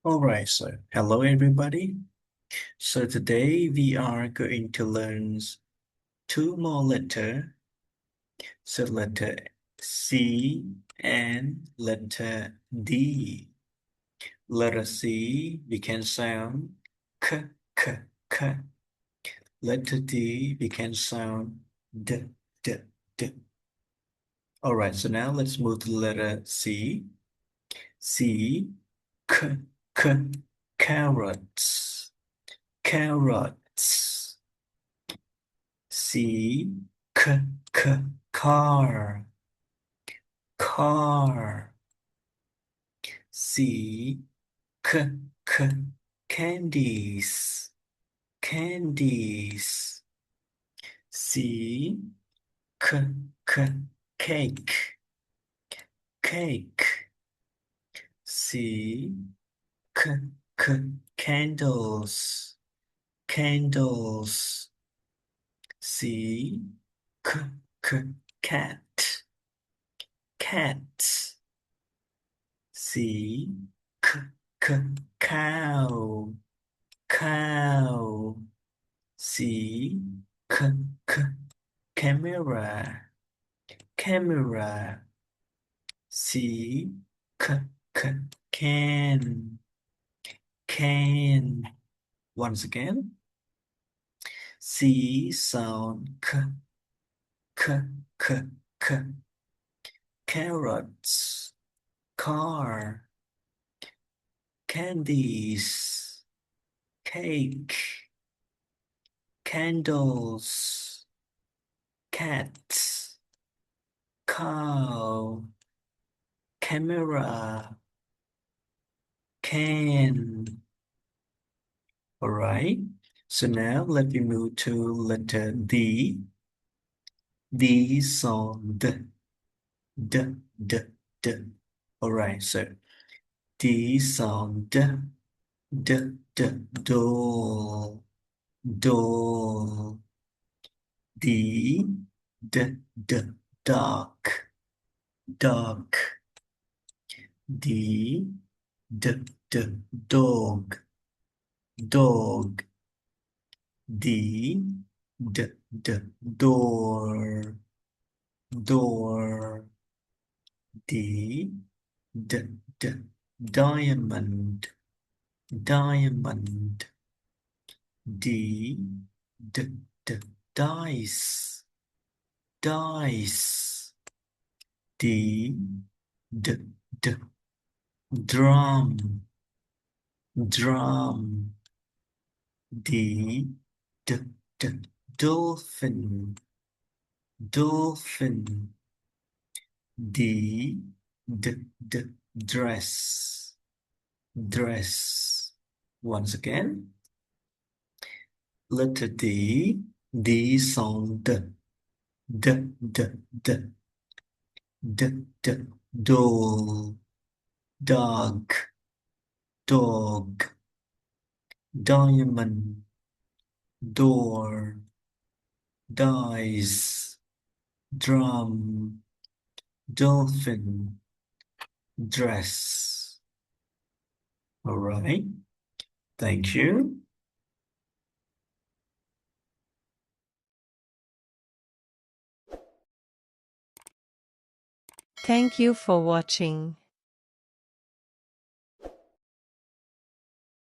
Alright, so hello everybody. So today we are going to learn two more letters. So letter C and letter D. Letter C we can sound k k k. Letter D we can sound d d d. Alright, so now let's move to letter C. C k k carrots. Carrots. C k k car. Car. C k k candies. Candies. C k k cake. Cake. C k k candles. Candles. C k k cat. Cat. C k k cow. Cow. C k k camera. Camera. C k k can. Can. Once again. C sound k k k k. Carrots. Car. Candies. Cake. Candles. Cat. Cow. Camera. Can. Alright. So now let me move to letter D. D sound D. D. D. D. Alright. So D sound D. D. D. Doll. Doll. D. D. D. Dark. Dark. D. D. D. Dog. Dog. D. D. D. Door. Door. D. D. D. Diamond. Diamond. D. D. D. Dice. Dice. D. D. D. Drum. Drum. D. D. D. Dolphin. Dolphin. D. D. D. Dress. Dress. Once again. Letter D. D sound D. D. D. D. D. D. Doll. Dog. Dog. Diamond. Door. Dice. Drum. Dolphin. Dress. All right. Thank you. Thank you for watching.